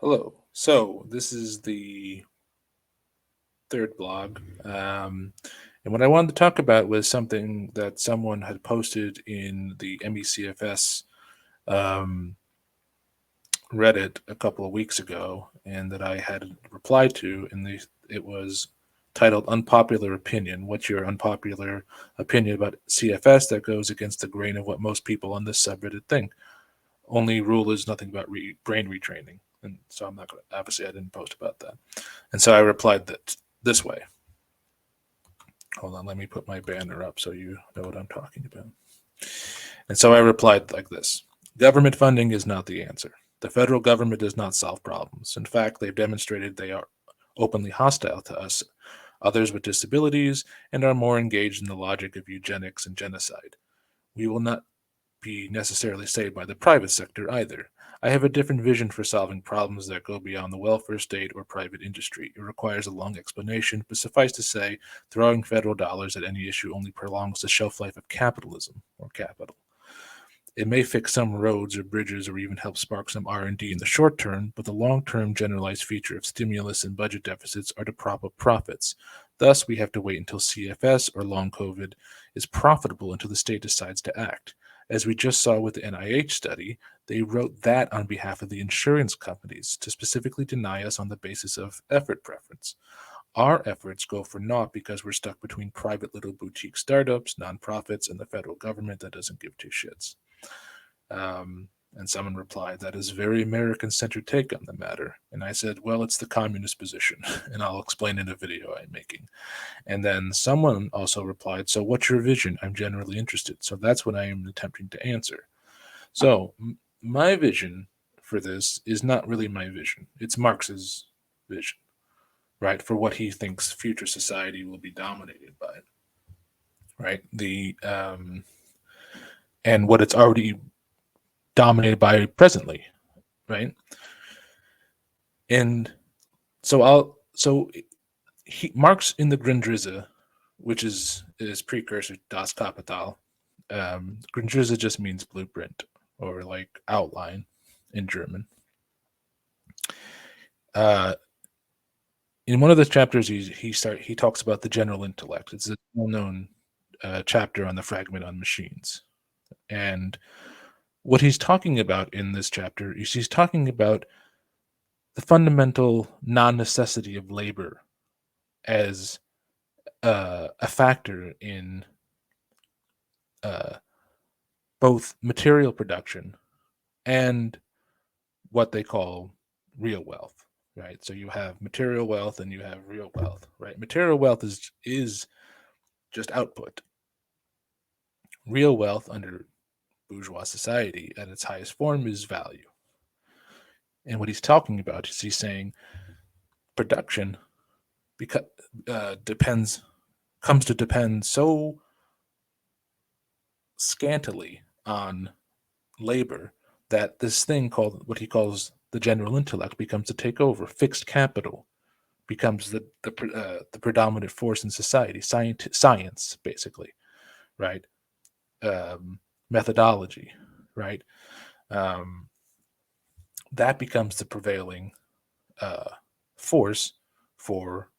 Hello. So this is the third blog. And what I wanted to talk about was something that someone had posted in the MECFS um, Reddit a couple of weeks ago, and that I had replied to. It was titled "Unpopular Opinion." What's your unpopular opinion about CFS that goes against the grain of what most people on this subreddit think? Only rule is nothing about brain retraining. And so I'm not going to, obviously, I didn't post about that. And so I replied that this way. Hold on, let me put my banner up so you know what I'm talking about. And so I replied like this: government funding is not the answer. The federal government does not solve problems. In fact, they've demonstrated they are openly hostile to us, others with disabilities, and are more engaged in the logic of eugenics and genocide. We will not be necessarily saved by the private sector either. I have a different vision for solving problems that go beyond the welfare state or private industry. It requires a long explanation, but suffice to say, throwing federal dollars at any issue only prolongs the shelf life of capitalism or capital. It may fix some roads or bridges or even help spark some R&D in the short term, but the long-term generalized feature of stimulus and budget deficits are to prop up profits. Thus, we have to wait until CFS or long COVID is profitable until the state decides to act. As we just saw with the NIH study, they wrote that on behalf of the insurance companies to specifically deny us on the basis of effort preference. Our efforts go for naught because we're stuck between private little boutique startups, nonprofits, and the federal government that doesn't give two shits. And someone replied, that is a very American-centered take on the matter. And I said, well, it's the communist position, and I'll explain in a video I'm making. And then someone also replied, so what's your vision? I'm generally interested. So that's what I am attempting to answer. So my vision for this is not really my vision. It's Marx's vision, right? For what he thinks future society will be dominated by, right? And what it's already dominated by presently, right? And so Marx in the Grundrisse, which is precursor to Das Kapital. Grundrisse just means blueprint or like outline in German. In one of the chapters, he talks about the general intellect. It's a well-known chapter on the fragment on machines, and what he's talking about in this chapter is he's talking about the fundamental non-necessity of labor as a factor in both material production and what they call real wealth, right? So you have material wealth and you have real wealth, right? Material wealth is just output. Real wealth under bourgeois society at its highest form is value. And what he's talking about is he's saying production comes to depend so scantily on labor that this thing called what he calls the general intellect becomes to take over. Fixed capital becomes the predominant force in society. Science basically, right? Methodology, right? That becomes the prevailing force for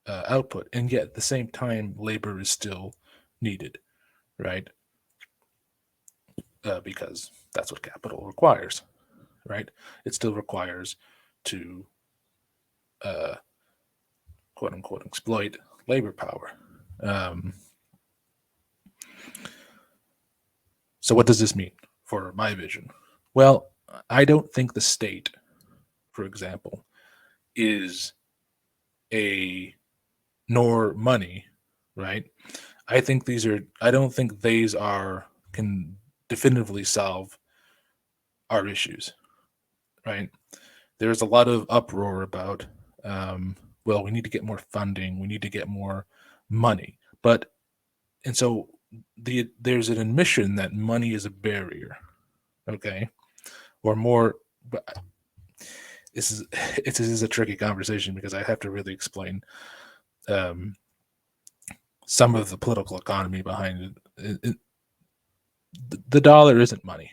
output, and yet at the same time, labor is still needed, right? Because that's what capital requires, right? It still requires to quote unquote exploit labor power. So what does this mean for my vision? Well, I don't think the state, for example, is nor money, right? I don't think these can definitively solve our issues, right? There's a lot of uproar about, well, we need to get more funding, we need to get more money, and so there's an admission that money is a barrier, okay, or more. But this is a tricky conversation because I have to really explain some of the political economy behind it. The dollar isn't money.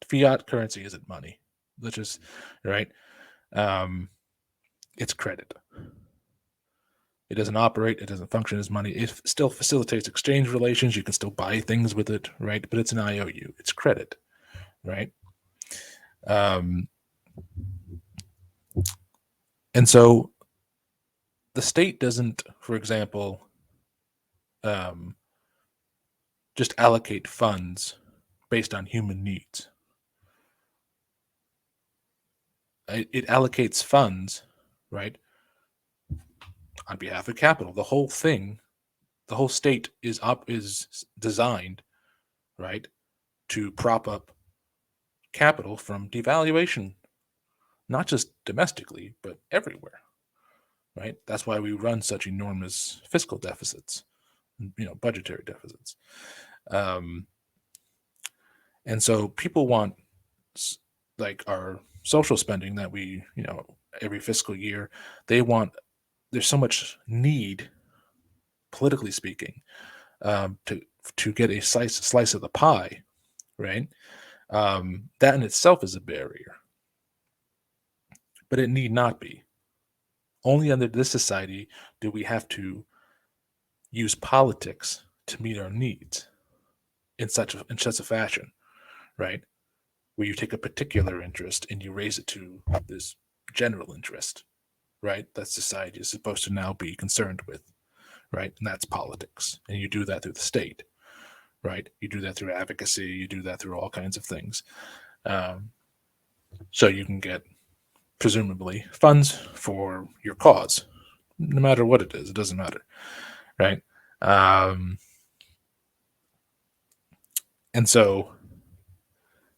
Fiat currency isn't money. Let's just right. it's credit. It doesn't operate. It doesn't function as money. It still facilitates exchange relations. You can still buy things with it, right? But it's an IOU. It's credit, right? Um, and so the state doesn't, for example, um, just allocate funds based on human needs. It allocates funds, right, on behalf of capital. The whole thing, the whole state is designed, right, to prop up capital from devaluation, not just domestically, but everywhere, right? That's why we run such enormous fiscal deficits, budgetary deficits. Um, and so people want, like, our social spending that we, every fiscal year, they want, there's so much need, politically speaking, to get a slice of the pie, right? That in itself is a barrier, but it need not be. Only under this society do we have to use politics to meet our needs in such a fashion, right? Where you take a particular interest and you raise it to this general interest, right? That society is supposed to now be concerned with, right? And that's politics. And you do that through the state, right? You do that through advocacy. You do that through all kinds of things. So you can get, presumably, funds for your cause, no matter what it is. It doesn't matter, right? And so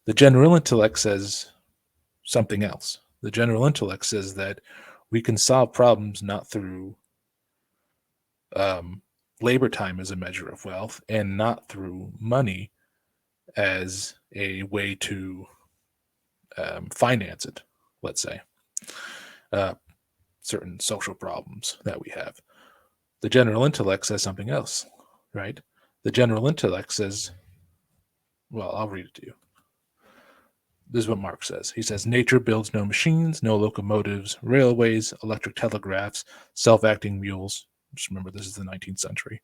the general intellect says something else. The general intellect says that we can solve problems not through labor time as a measure of wealth, and not through money as a way to finance it, let's say, certain social problems that we have. The general intellect says something else, right? The general intellect says, well, I'll read it to you. This is what Marx says. He says, nature builds no machines, no locomotives, railways, electric telegraphs, self-acting mules. Just remember, this is the 19th century.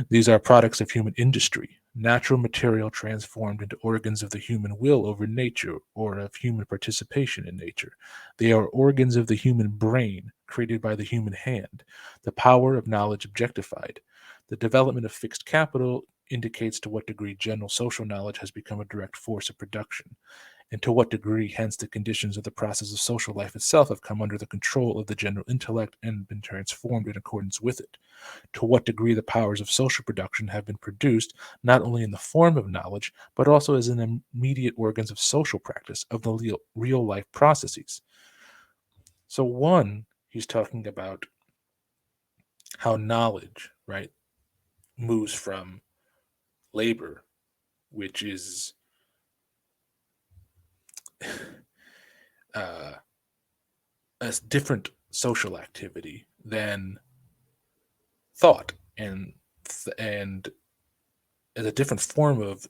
These are products of human industry, natural material transformed into organs of the human will over nature, or of human participation in nature. They are organs of the human brain, created by the human hand, the power of knowledge objectified. The development of fixed capital indicates to what degree general social knowledge has become a direct force of production, and to what degree, hence, the conditions of the process of social life itself have come under the control of the general intellect and been transformed in accordance with it. To what degree the powers of social production have been produced, not only in the form of knowledge, but also as in immediate organs of social practice, of the real life processes. So one, he's talking about how knowledge, right, moves from labor, which is a different social activity than thought, and as a different form of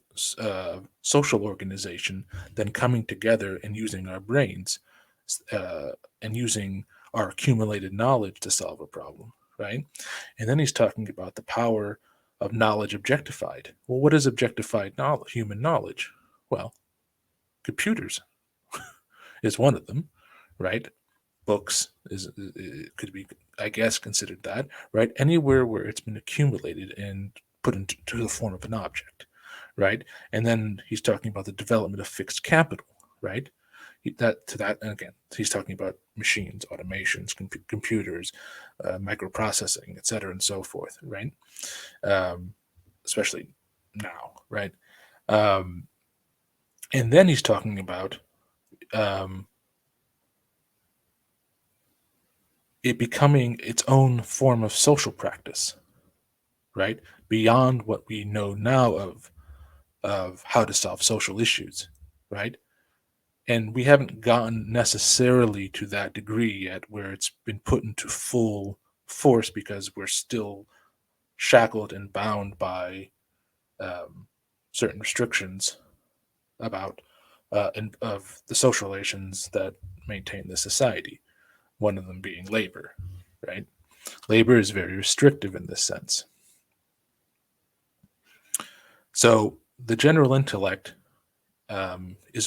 social organization than coming together and using our brains, and using our accumulated knowledge to solve a problem, right? And then he's talking about the power of knowledge objectified. Well, what is objectified knowledge? Human knowledge. Well, computers is one of them, right? Books could be, I guess, considered that, right? Anywhere where it's been accumulated and put into the form of an object, right? And then he's talking about the development of fixed capital, right? And again, he's talking about machines, automations, computers, microprocessing, et cetera, and so forth, right? Especially now, right? And then he's talking about it becoming its own form of social practice, right? Beyond what we know now of how to solve social issues, right? And we haven't gotten necessarily to that degree yet where it's been put into full force, because we're still shackled and bound by certain restrictions about and of the social relations that maintain the society. One of them being labor, right? Labor is very restrictive in this sense. So the general intellect is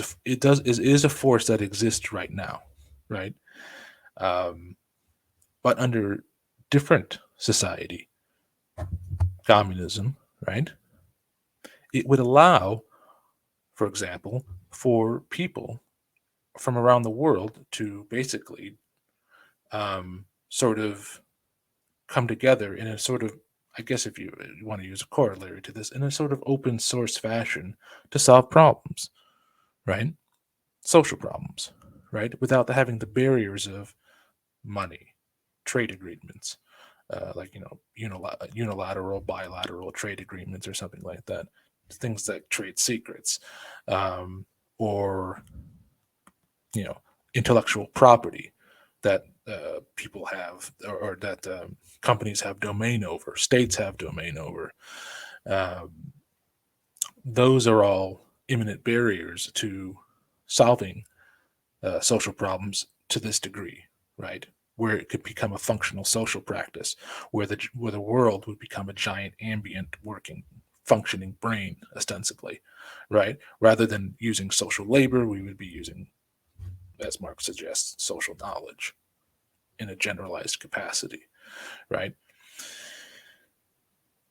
a force that exists right now, right? Um, but under different society, communism, right? It would allow, for example, for people from around the world to basically sort of come together in a sort of, I guess if you want to use a corollary to this, in a sort of open source fashion to solve problems, right? Social problems, right? Without having the barriers of money, trade agreements, like unilateral, bilateral trade agreements or something like that. Things like trade secrets, or you know, intellectual property that people have, or that companies have domain over, states have domain over. Um, those are all imminent barriers to solving social problems to this degree, right? Where it could become a functional social practice, where the world would become a giant ambient working functioning brain ostensibly, right? Rather than using social labor, we would be using, as Marx suggests, social knowledge in a generalized capacity, right?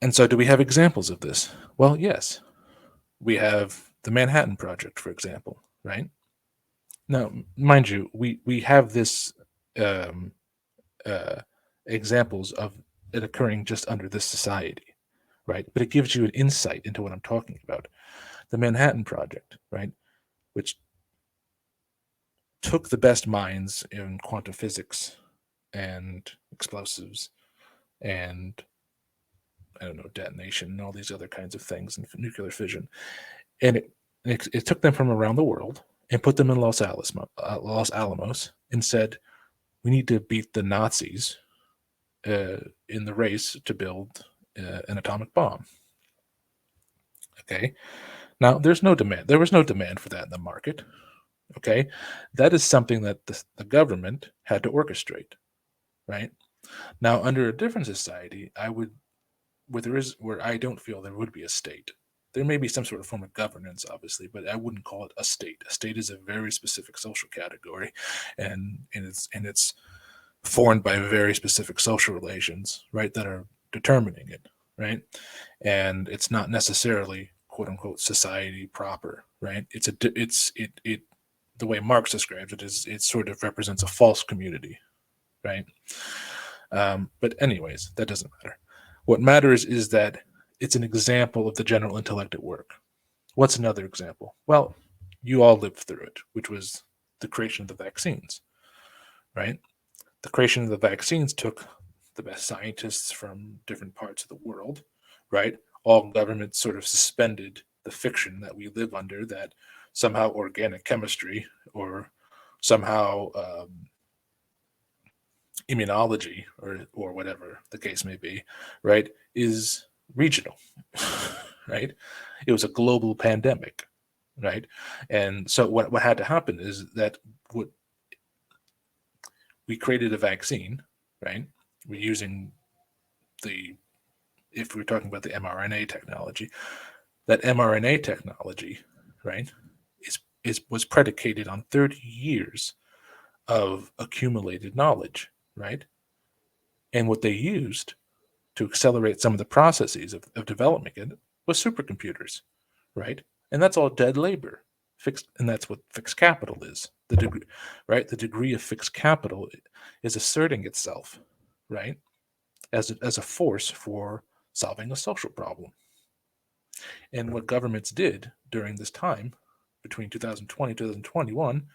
And so, do we have examples of this? Well, yes. We have the Manhattan Project, for example, right? Now, mind you, we have this um, uh, examples of it occurring just under this society, right? But it gives you an insight into what I'm talking about. The Manhattan Project, right, which took the best minds in quantum physics and explosives and, I don't know, detonation and all these other kinds of things and nuclear fission, and it took them from around the world and put them in Los Alamos, and said, we need to beat the Nazis in the race to build an atomic bomb. Okay. Now, there's no demand. There was no demand for that in the market. Okay. That is something that the government had to orchestrate. Right. Now, under a different society, where I don't feel there would be a state. There may be some sort of form of governance, obviously, but I wouldn't call it a state. A state is a very specific social category, and it's formed by very specific social relations, right, that are determining it, right? And it's not necessarily quote unquote society proper, right? It's the way Marx describes it is it sort of represents a false community, right? But anyways, that doesn't matter. What matters is that it's an example of the general intellect at work. What's another example? Well, you all lived through it, which was the creation of the vaccines, right? The creation of the vaccines took the best scientists from different parts of the world, right? All governments sort of suspended the fiction that we live under, that somehow organic chemistry or somehow immunology, or whatever the case may be, right, is regional, right? It was a global pandemic, right? And so what had to happen is that what we created a vaccine, right? We're using the if we're talking about the mRNA technology, that mRNA technology, right, is was predicated on 30 years of accumulated knowledge, right? And what they used to accelerate some of the processes of developing it was supercomputers, right? And that's all dead labor. Fixed, and that's what fixed capital is. The degree, right? The degree of fixed capital is asserting itself, right, as a force for solving a social problem. And what governments did during this time, between 2020 and 2021,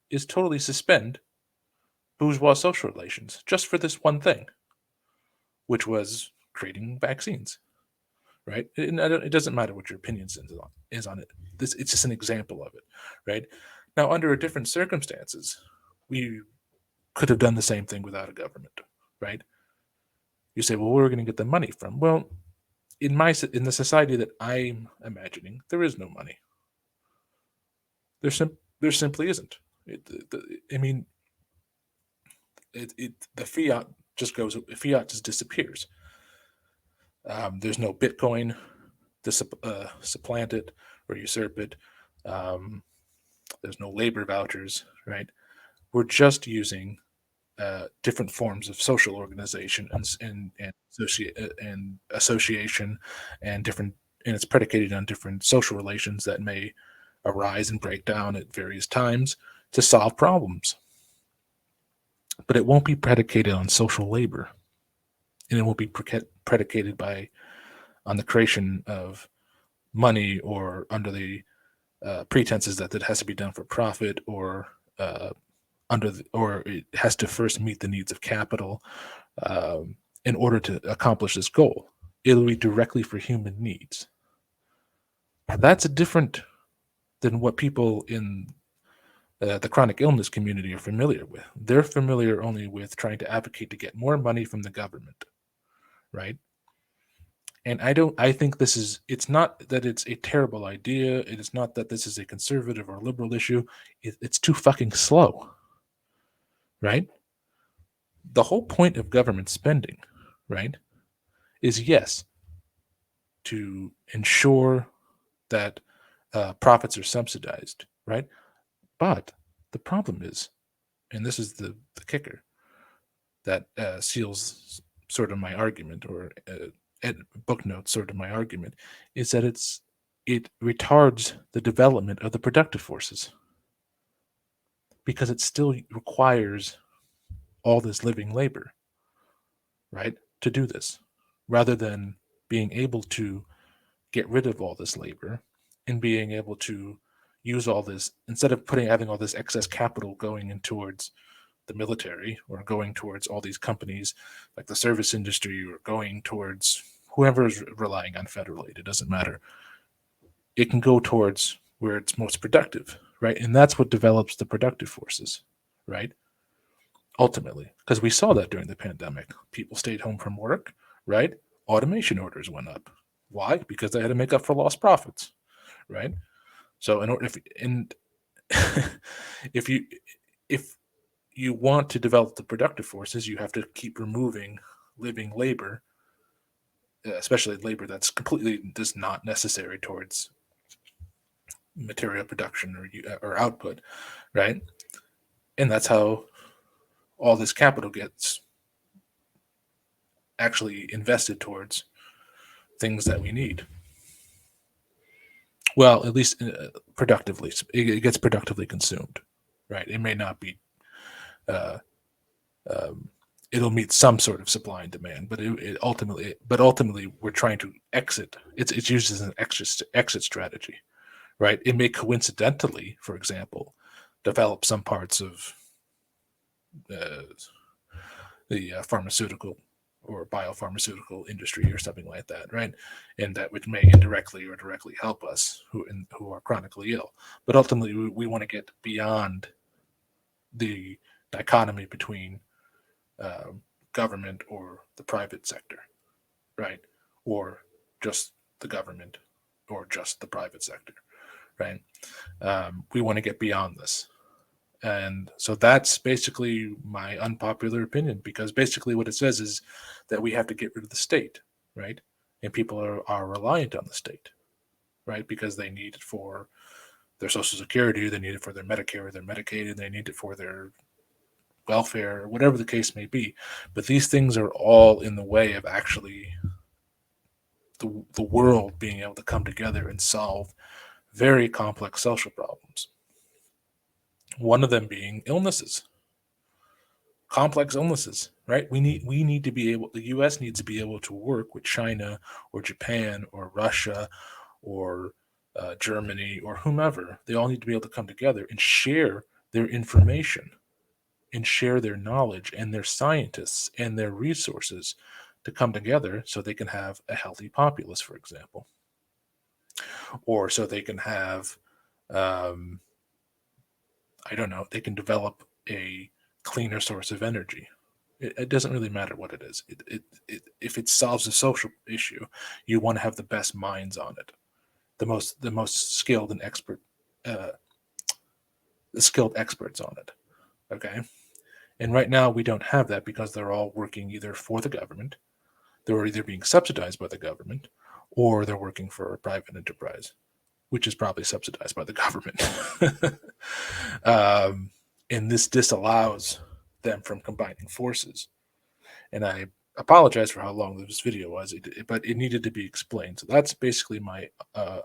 is totally suspend bourgeois social relations just for this one thing, which was creating vaccines, right? It doesn't matter what your opinion is on it. It's just an example of it, right? Now, under different circumstances, we could have done the same thing without a government, right? You say, well, where are we going to get the money from? Well, in the society that I'm imagining, there is no money. There simply isn't. I mean, the fiat just disappears. There's no Bitcoin to supplant it or usurp it. Um, there's no labor vouchers, right? We're just using different forms of social organization and association and different, and it's predicated on different social relations that may arise and break down at various times to solve problems. But it won't be predicated on social labor, and it won't be predicated on the creation of money or under the pretenses that it has to be done for profit or or it has to first meet the needs of capital in order to accomplish this goal. It'll be directly for human needs. That's different than what people in the chronic illness community are familiar with. They're familiar only with trying to advocate to get more money from the government, right? And I think it's not that it's a terrible idea. It is not that this is a conservative or liberal issue. It's too fucking slow, right? The whole point of government spending, right, is yes, to ensure that profits are subsidized, right? But the problem is, and this is the kicker that seals sort of my argument, or book notes sort of my argument, is that it retards the development of the productive forces because it still requires all this living labor, right, to do this, rather than being able to get rid of all this labor and being able to use all this, instead of having all this excess capital going in towards the military or going towards all these companies like the service industry or going towards whoever is relying on federal aid. It doesn't matter. It can go towards where it's most productive, right? And that's what develops the productive forces, right? Ultimately, because we saw that during the pandemic. People stayed home from work, right? Automation orders went up. Why? Because they had to make up for lost profits, right? So, in order, if you if you want to develop the productive forces, you have to keep removing living labor, especially labor that's completely just not necessary towards material production or output, right? And that's how all this capital gets actually invested towards things that we need. Well, at least productively, it gets productively consumed, right? It may not be. Uh, it'll meet some sort of supply and demand, but ultimately, we're trying to exit. It's used as an exit strategy, right? It may coincidentally, for example, develop some parts of uh, the pharmaceutical or biopharmaceutical industry or something like that, right? And that which may indirectly or directly help us who are chronically ill. But ultimately, we want to get beyond the dichotomy between uh, government or the private sector, right? Or just the government or just the private sector, right? We want to get beyond this. And so that's basically my unpopular opinion, because basically what it says is that we have to get rid of the state, right? And people are reliant on the state, right? Because they need it for their Social Security, they need it for their Medicare, their Medicaid, and they need it for their welfare, or whatever the case may be. But these things are all in the way of actually the world being able to come together and solve very complex social problems. One of them being illnesses, complex illnesses, right? We need to be able, the US needs to be able to work with China or Japan or Russia or Germany or whomever. They all need to be able to come together and share their information and share their knowledge and their scientists and their resources to come together so they can have a healthy populace, for example, or so they can have, um, I don't know, they can develop a cleaner source of energy. It doesn't really matter what it is. If it solves a social issue, you want to have the best minds on it, the most skilled and expert uh, skilled experts on it. Okay. And right now we don't have that because they're all working either for the government, they're either being subsidized by the government, or they're working for a private enterprise, which is probably subsidized by the government. um, and this disallows them from combining forces. And I apologize for how long this video was, but it needed to be explained. So that's basically my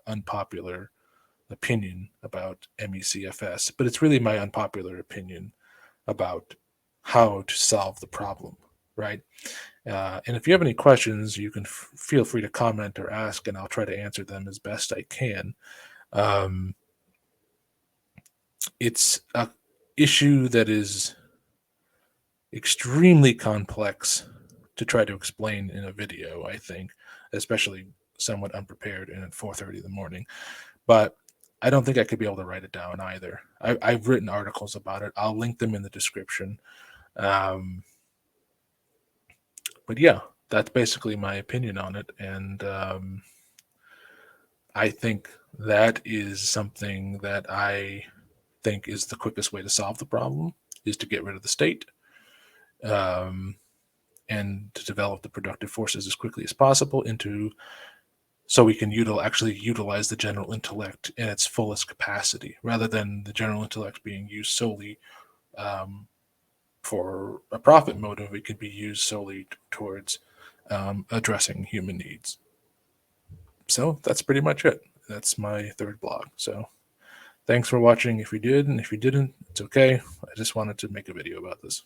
unpopular opinion about MECFS, but it's really my unpopular opinion about how to solve the problem, right? And if you have any questions, you can feel free to comment or ask, and I'll try to answer them as best I can. It's a issue that is extremely complex to try to explain in a video, I think, especially somewhat unprepared and at 4:30 in the morning. But I don't think I could be able to write it down either. I've written articles about it. I'll link them in the description. But yeah, that's basically my opinion on it. And I think that is something that I think is the quickest way to solve the problem, is to get rid of the state and to develop the productive forces as quickly as possible so we can actually utilize the general intellect in its fullest capacity, rather than the general intellect being used solely for a profit motive. It could be used solely towards addressing human needs. So that's pretty much it. That's my third blog. So thanks for watching if you did, and if you didn't, it's okay. I just wanted to make a video about this.